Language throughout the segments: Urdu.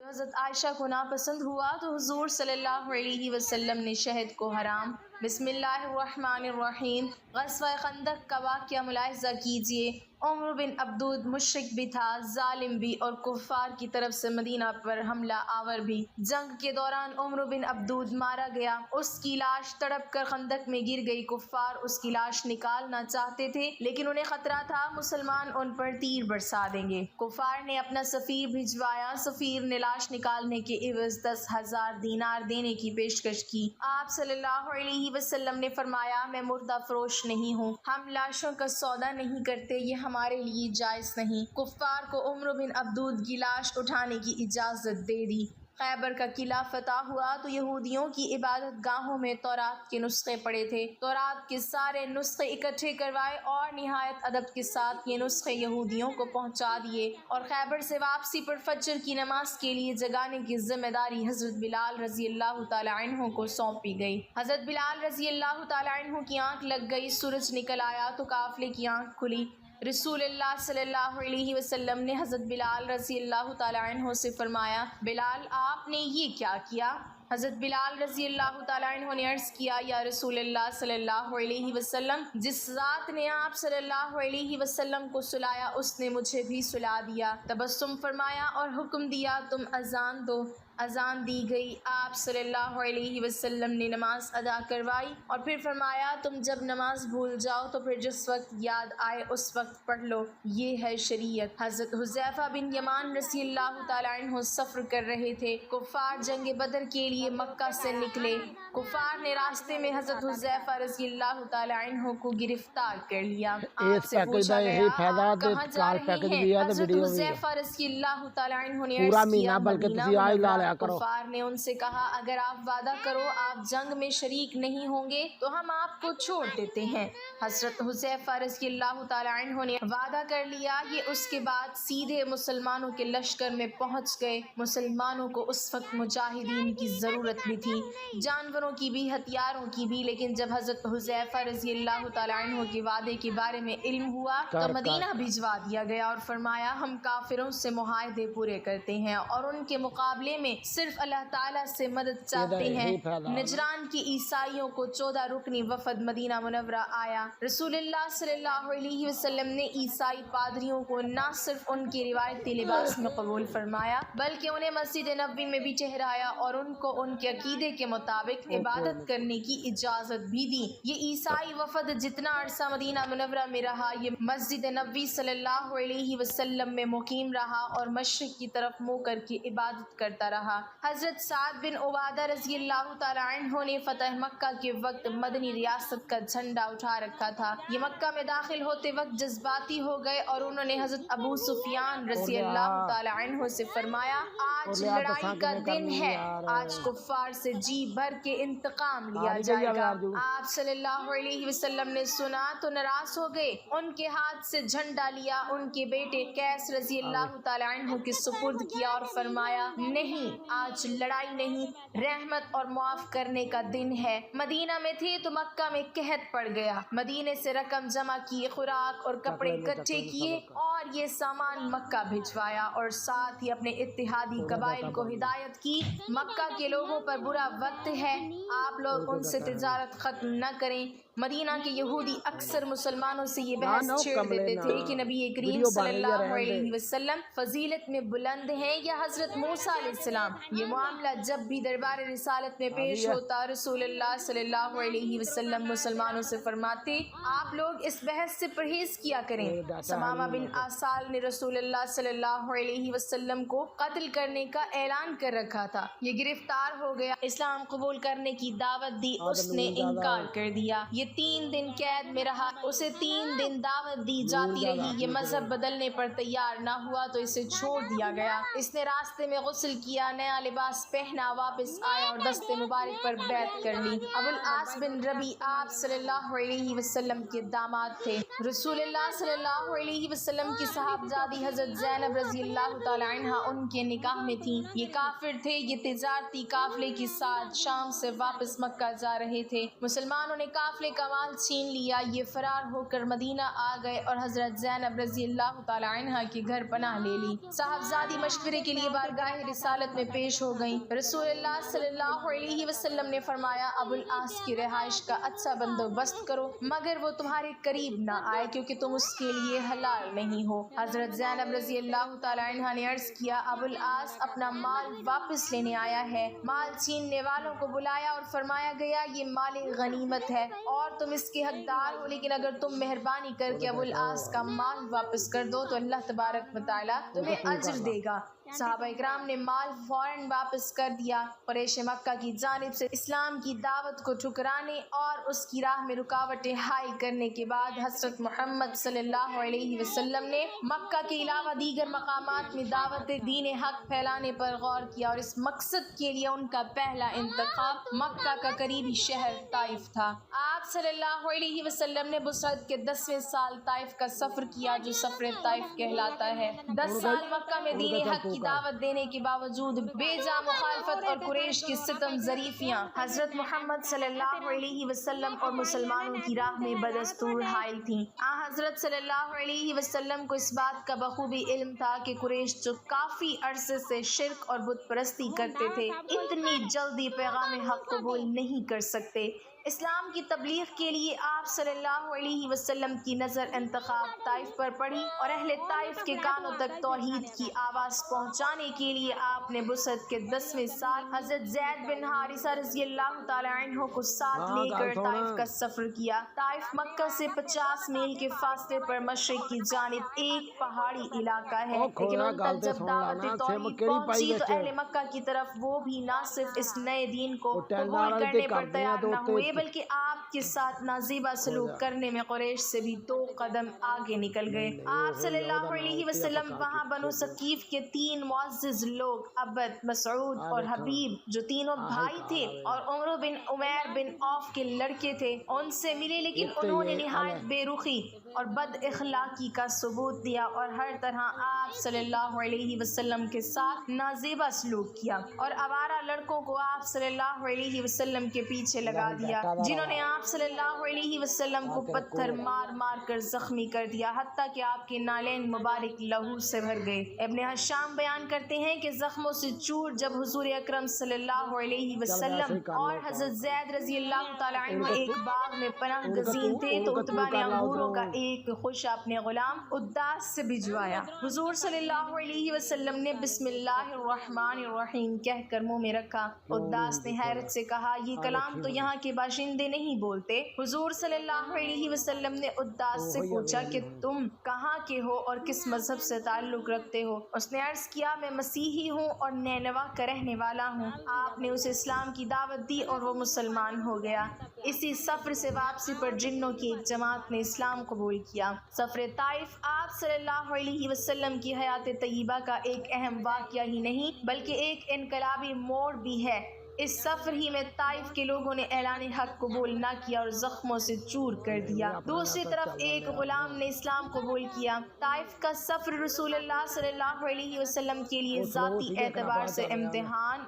حضرت عائشہ کو ناپسند ہوا تو حضور صلی اللہ علیہ وسلم نے شہد کو حرام۔ بسم اللہ الرحمن الرحیم۔ غزوہ خندق کا واقعہ ملاحظہ کیجیے۔ عمر بن عبدود مشرک بھی تھا، ظالم بھی اور کفار کی طرف سے مدینہ پر حملہ آور بھی۔ جنگ کے دوران عمر بن عبدود مارا گیا، اس کی لاش تڑپ کر خندق میں گر گئی۔ کفار اس کی لاش نکالنا چاہتے تھے لیکن انہیں خطرہ تھا مسلمان ان پر تیر برسا دیں گے۔ کفار نے اپنا سفیر بھجوایا۔ سفیر نے لاش نکالنے کے عوض 10,000 دینار دینے کی پیشکش کی۔ آپ صلی اللہ علیہ وسلم نے فرمایا، میں مردہ فروش نہیں ہوں، ہم لاشوں کا سودا نہیں کرتے، یہ ہمارے لیے جائز نہیں۔ کفار کو عمر بن عبدود کی لاش اٹھانے کی اجازت دے دی۔ خیبر کا قلعہ فتح ہوا تو یہودیوں کی عبادت گاہوں میں تورات کے نسخے پڑے تھے۔ تورات کے سارے نسخے اکٹھے کروائے اور نہایت ادب کے ساتھ یہ نسخے یہودیوں کو پہنچا دیے، اور خیبر سے واپسی پر فجر کی نماز کے لیے جگانے کی ذمہ داری حضرت بلال رضی اللہ تعالی عنہ کو سونپی گئی۔ حضرت بلال رضی اللہ تعالی عنہ کی آنکھ لگ گئی، سورج نکل آیا تو قافلے کی آنکھ کھلی۔ رسول اللہ صلی اللہ علیہ وسلم نے حضرت بلال رضی اللہ تعالی عنہ سے فرمایا، بلال آپ نے یہ کیا کیا؟ حضرت بلال رضی اللہ تعالی عنہ نے عرض کیا، یا رسول اللہ صلی اللہ علیہ وسلم، جس ذات نے آپ صلی اللہ علیہ وسلم کو سلایا اس نے مجھے بھی سلا دیا۔ تبسم فرمایا اور حکم دیا، تم اذان دو۔ اذان دی گئی، آپ صلی اللہ علیہ وسلم نے نماز ادا کروائی اور پھر فرمایا، تم جب نماز بھول جاؤ تو پھر جس وقت یاد آئے اس وقت پڑھ لو، یہ ہے شریعت۔ حضرت حذیفہ بن یمان رضی اللہ تعالی عنہ سفر کر رہے تھے۔ کفار جنگ بدر کے لیے مکہ سے نکلے۔ کفار نے راستے میں حضرت حذیفہ رضی اللہ تعالی عنہ کو گرفتار کر لیا۔ آپ سے پوچھا گیا، آپ کہاں جا رہے ہیں؟ حضرت حذیفہ رضی اللہ تعالی عنہ نے عرض کیا، مدینہ۔ کفار نے ان سے کہا، اگر آپ وعدہ کرو آپ جنگ میں شریک نہیں ہوں گے تو ہم آپ کو چھوڑ دیتے ہیں۔ حضرت حذیفہ رضی اللہ تعالی عنہ نے وعدہ کر لیا۔ یہ اس کے بعد سیدھے مسلمانوں کے لشکر میں پہنچ گئے۔ مسلمانوں کو اس وقت مجاہدین کی ضرورت بھی تھی، جانوروں کی بھی، ہتھیاروں کی بھی، لیکن جب حضرت حذیفہ رضی اللہ تعالی عنہ کے وعدے کے بارے میں علم ہوا تو مدینہ بھجوا دیا گیا اور فرمایا، ہم کافروں سے معاہدے پورے کرتے ہیں اور ان کے مقابلے میں صرف اللہ تعالیٰ سے مدد چاہتے ہیں۔ نجران کی عیسائیوں کو 14 رکنی وفد مدینہ منورہ آیا۔ رسول اللہ صلی اللہ علیہ وسلم نے عیسائی پادریوں کو نہ صرف ان کے روایتی لباس میں قبول فرمایا بلکہ انہیں مسجد نبوی میں بھی ٹھہرایا اور ان کو ان کے عقیدے کے مطابق عبادت کرنے کی اجازت بھی دی۔ یہ عیسائی وفد جتنا عرصہ مدینہ منورہ میں رہا، یہ مسجد نبوی صلی اللہ علیہ وسلم میں مقیم رہا اور مشرق کی طرف منہ کر کے عبادت کرتا رہا۔ حضرت سعد بن عبادہ رضی اللہ تعالی عنہ نے فتح مکہ کے وقت مدنی ریاست کا جھنڈا اٹھا رکھا تھا۔ یہ مکہ میں داخل ہوتے وقت جذباتی ہو گئے اور انہوں نے حضرت ابو سفیان رضی اللہ تعالی عنہ سے فرمایا، آج لڑائی کا دن ہے، آج کفار سے جی بھر کے انتقام لیا جائے گا۔ آپ صلی اللہ علیہ وسلم نے سنا تو ناراض ہو گئے، ان کے ہاتھ سے جھنڈا لیا، ان کے بیٹے قیس رضی اللہ تعالی عنہ کے سپرد کیا اور فرمایا، نہیں، آج لڑائی نہیں، رحمت اور معاف کرنے کا دن ہے۔ مدینہ میں تھے تو مکہ میں قحط پڑ گیا۔ مدینے سے رقم جمع کی، خوراک اور کپڑے اکٹھے کیے اور یہ سامان مکہ بھجوایا اور ساتھ ہی اپنے اتحادی قبائل کو ہدایت کی، مکہ کے لوگوں پر برا وقت ہے، آپ لوگ ان سے تجارت ختم نہ کریں۔ مدینہ کے یہودی اکثر مسلمانوں سے یہ بحث چھیڑ دیتے تھے کہ نبی کریم صلی اللہ علیہ وسلم فضیلت میں بلند ہیں یا حضرت موسیٰ علیہ السلام۔ یہ معاملہ جب بھی دربار رسالت میں پیش ہوتا، رسول اللہ صلی اللہ علیہ وسلم مسلمانوں سے فرماتے، آپ لوگ اس بحث سے پرہیز کیا کریں۔ ثمامہ بن آسال نے رسول اللہ صلی اللہ علیہ وسلم کو قتل کرنے کا اعلان کر رکھا تھا۔ یہ گرفتار ہو گیا، اسلام قبول کرنے کی دعوت دی، اس نے انکار کر دیا۔ یہ 3 دن قید میں رہا، اسے 3 دن دعوت دی جاتی رہی، یہ مذہب بدلنے پر تیار نہ ہوا تو اسے چھوڑ دیا گیا۔ اس نے راستے میں غسل کیا، نیا لباس پہنا، واپس آیا اور دست مبارک پر بیعت کر لی۔ ابو العاص بن ربی آپ صلی اللہ علیہ وسلم کے داماد تھے۔ رسول اللہ صلی اللہ علیہ وسلم کی صاحبزادی حضرت زینب رضی اللہ تعالی عنہ ان کے نکاح میں تھیں۔ یہ کافر تھے، یہ تجارتی قافلے کے ساتھ شام سے واپس مکہ جا رہے تھے۔ مسلمانوں نے قافلے کا مال چھین لیا۔ یہ فرار ہو کر مدینہ آ گئے اور حضرت زینب رضی اللہ تعالی عنہا کے گھر پناہ لے لی۔ صاحبزادی مشورے کے لیے بارگاہ رسالت میں پیش ہو گئیں۔ رسول اللہ صلی اللہ علیہ وسلم نے فرمایا ابو العاص کی رہائش کا اچھا بندوبست کرو مگر وہ تمہارے قریب نہ آئے کیونکہ تم اس کے لیے حلال نہیں ہو۔ حضرت زینب رضی اللہ تعالی عنہا نے عرض کیا ابو العاص اپنا مال واپس لینے آیا ہے۔ مال چھیننے والوں کو بلایا اور فرمایا گیا یہ مال غنیمت ہے اور تم اس کے حقدار ہو، لیکن اگر تم مہربانی کر کے ابو العاص کا مال واپس کر دو تو اللہ تبارک و تعالی تمہیں اجر دے گا۔ صحابہ اکرام نے مال فوراً واپس کر دیا۔ قریش مکہ کی جانب سے اسلام کی دعوت کو ٹھکرانے اور اس کی راہ میں رکاوٹیں حائل کرنے کے بعد حضرت محمد صلی اللہ علیہ وسلم نے مکہ کے علاوہ دیگر مقامات میں دعوت دین حق پھیلانے پر غور کیا اور اس مقصد کے لیے ان کا پہلا انتخاب مکہ کا قریبی شہر طائف تھا۔ آپ صلی اللہ علیہ وسلم نے بسرت کے 10ویں سال طائف کا سفر کیا جو سفر طائف کہلاتا ہے۔ 10 سال مکہ میں دین حق کی دعوت دینے کے باوجود بے جا مخالفت اور قریش کی ستم ظریفیاں حضرت محمد صلی اللہ علیہ وسلم اور مسلمانوں کی راہ میں بدستور حائل تھیں۔ حضرت صلی اللہ علیہ وسلم کو اس بات کا بخوبی علم تھا کہ قریش جو کافی عرصے سے شرک اور بت پرستی کرتے تھے اتنی جلدی پیغام حق قبول نہیں کر سکتے۔ اسلام کی تبلیغ کے لیے آپ صلی اللہ علیہ وسلم کی نظر انتخاب طائف پر پڑی اور اہل طائف کے کانوں تک توحید کی آواز پہنچانے کے لیے آپ نے بسرت کے 10ویں سال حضرت زید بن حارثہ رضی اللہ تعالی عنہ کو ساتھ لے کر طائف کا سفر کیا۔ طائف مکہ سے 50 میل کے فاصلے پر مشرق کی جانب ایک پہاڑی علاقہ ہے، لیکن ان تک جب دعوت توحید پہنچی تو اہل مکہ کی طرف وہ بھی نہ صرف اس نئے دین کو قبول کرنے پر تیار نہ ہوئے بلکہ آپ کے ساتھ نازیبا سلوک کرنے میں قریش سے بھی 2 قدم آگے نکل گئے۔ آپ صلی اللہ علیہ وسلم وہاں بنو ثقیف کے 3 معزز لوگ عبد، مسعود اور حبیب جو تینوں بھائی تھے اور عمرو بن عمیر بن عوف کے لڑکے تھے ان سے ملے، لیکن انہوں نے نہایت بے رخی اور بد اخلاقی کا ثبوت دیا اور ہر طرح آپ صلی اللہ علیہ وسلم کے ساتھ نازیبا سلوک کیا اور آوارہ لڑکوں کو آپ صلی اللہ علیہ وسلم کے پیچھے لگا دیا جنہوں نے آپ صلی اللہ علیہ وسلم کو پتھر مار مار کر زخمی کر دیا حتیٰ کہ آپ کے نالین مبارک لہو سے بھر گئے۔ ابن حشام بیان کرتے ہیں کہ زخموں سے چور جب حضور اکرم صلی اللہ علیہ وسلم اور حضرت زید رضی اللہ تعالی عنہ ایک باغ میں پناہ گزین تھے تو عتبہ نے انگوروں کا ایک خوش اپنے غلام اداس سے بھجوایا۔ حضور صلی اللہ علیہ وسلم نے بسم اللہ الرحمن الرحیم کہہ کر منہ میں رکھا۔ اداس نے حیرت سے کہا یہ کلام تو یہاں کے باشندے نہیں بولتے۔ حضور صلی اللہ علیہ وسلم نے اداس سے پوچھا کہ تم کہاں کے ہو اور کس مذہب سے تعلق رکھتے ہو؟ اس نے عرض کیا میں مسیحی ہوں اور نینوا کا رہنے والا ہوں۔ آپ نے اسے اسلام کی دعوت دی اور وہ مسلمان ہو گیا۔ اسی سفر سے واپسی پر جنوں کی ایک جماعت نے اسلام قبول کیا۔ سفر طائف آپ صلی اللہ علیہ وسلم کی حیات طیبہ کا ایک اہم واقعہ ہی نہیں بلکہ ایک انقلابی موڑ بھی ہے۔ اس سفر ہی میں طائف کے لوگوں نے اعلان حق قبول نہ کیا اور زخموں سے چور کر دیا۔ دوسری طرف ایک غلام نے اسلام قبول کیا۔ طائف کا سفر رسول اللہ صلی اللہ علیہ وسلم کے لیے ذاتی اعتبار سے امتحان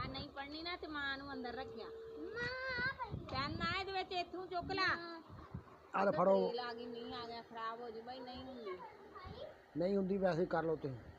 نہیں پڑھنی نا تے ماں نو اندر رکھیا پین نہ دے وچ ایتھوں چک لا ارے پھڑو لاگی نہیں آ گیا خراب ہو جو بھائی نہیں ہوندی نہیں ہوندی ویسے کر لو تسی